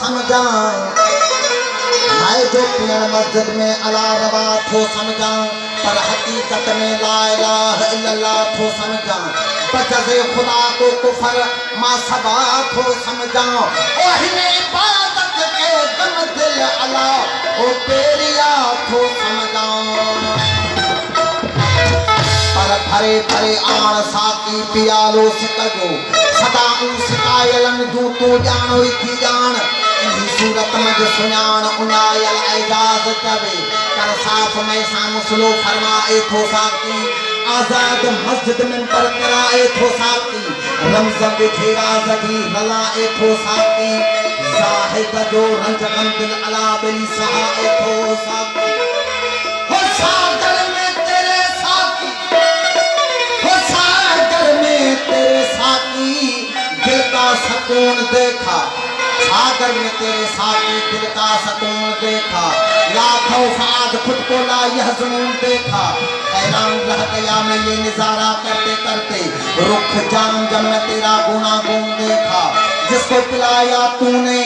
समझा, मैं जो पीर मस्जिद में अला रवा थो समझा, पर हकीकत में ला इलाहा इल्लल्लाह थो समझा, बजज़े खुदा को कुफर मां सबा थो समझा, ओहिने इबादत के दम दिल अला ओ पेरिया थो समझा। पर भरे भरे आण साकी पियालो सिकजो, सदा सिकायलन जू तो जानो थी जान, इन्ही सूरत मज सुञाण उनायल एजाज चवे, कर साफ में सा मुसलो फरमाए थो साकी, आजाद मस्जिद में पर कराए थो साकी, रमज़न बिखेरा जगी हलाए थो साकी, साहिद जो रंज दिल अला बिली सहाए थो साकी। हो सागर में तेरे साकी, हो सागर में तेरे साकी, दिल का सकून देखा, सागर में तेरे साकी दिल का सकून देखा, लाखों फाद खुद को ला यह जुनून देखा, हैरान रह गया मैं ये नजारा करते करते, रुख जाम जब मैं तेरा गुनागुन देखा, जिसको पिलाया तूने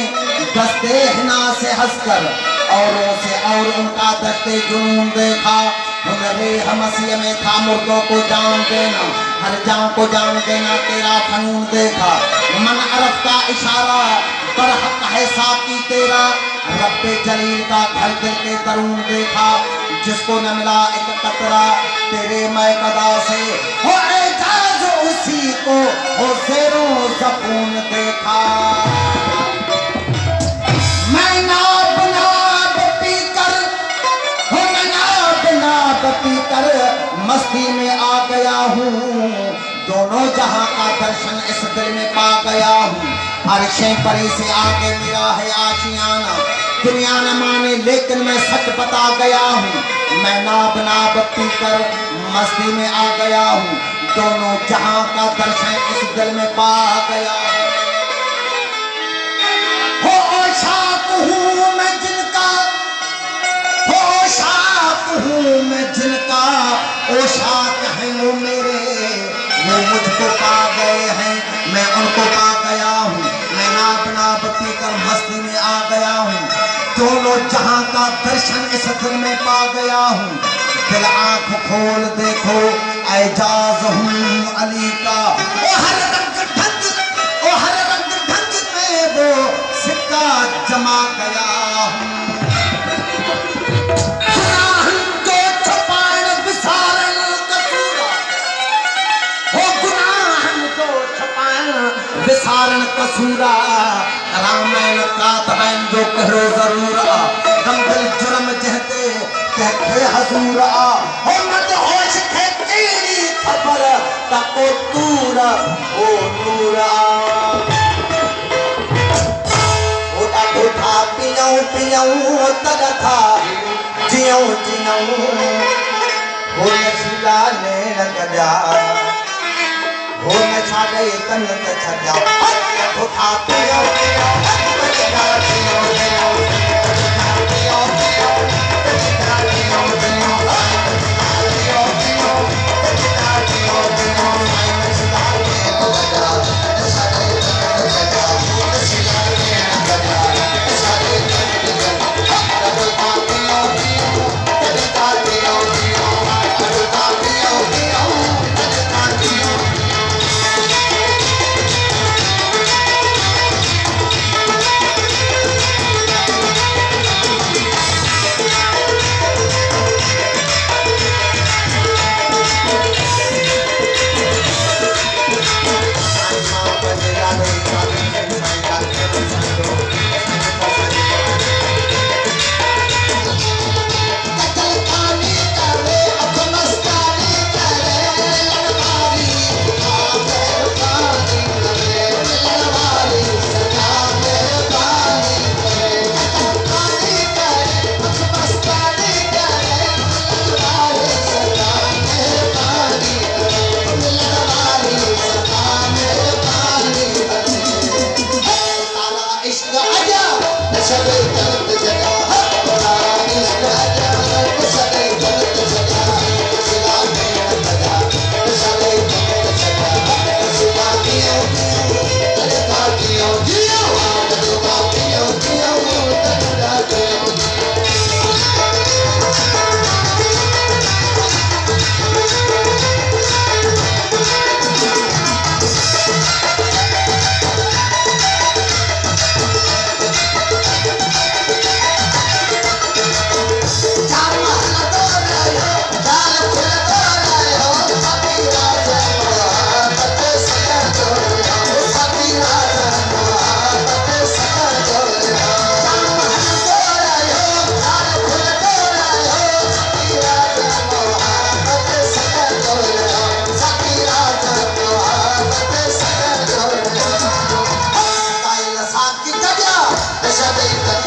दस्ते हिना से हंसकर, औरों से और उनका दस्ते जुनून देखा, हुनरे हमसिय में था मुर्दों को जान देना, हर जान को जान देना तेरा फनून देखा, मन अरफ का इशारा बरहक है साकी तेरा, रब्बे जलील का घर दिल के दरून देखा, जिसको न मिला एक कतरा तेरे मैं कदा से, हो एजाज उसी को हो ज़ेरो ज़पून देखा। मैं नाब नाब पीकर, हो मैं नाब नाब पीकर मस्ती में आ गया हूँ, दोनों जहां का दर्शन इस दिल में पा गया हूँ, अर्शें परी से आगे मेरा है आशियाना, दुनिया न माने लेकिन मैं सच बता गया हूँ, मैं नाब नाब पीकर मस्ती में आ गया हूँ, दोनों जहां का दर्शन इस दिल में पा गया हो। शाक हूँ मैं जिनका, हो शाक हूँ मैं जिनका, ओ शाक है वो मेरे, वो मुझको पा गए हैं मैं उनको पा गया हूँ, मैं नाब नाब पीकर मस्ती में आ गया हूँ, दोनों जहां का दर्शन इस दिल में पा गया हूँ, दिल आंख खोल देखो एजाज हूँ अली का, ओ हर रंग ढंग, ओ हर रंग ढंग में वो सिक्का जमा गया हूँ। गुनाह जो छुपान विसारन कसूरा, हो गुनाह जो छुपान विसारन कसूरा, रामायण कातबैन जो करो जरूर आ, दम दिल जुर्म जहते कहते हजूर आ, हो मत होश थे तेरी खबर तको तूरा ओ नूर आ। ओ डाढो था पियऊं पियऊं तद था जियऊं जियऊं, हो नशीला नैन गजा, हो न छाड़े तन त छजा, डाढो था पियऊं पियऊं पैसा दे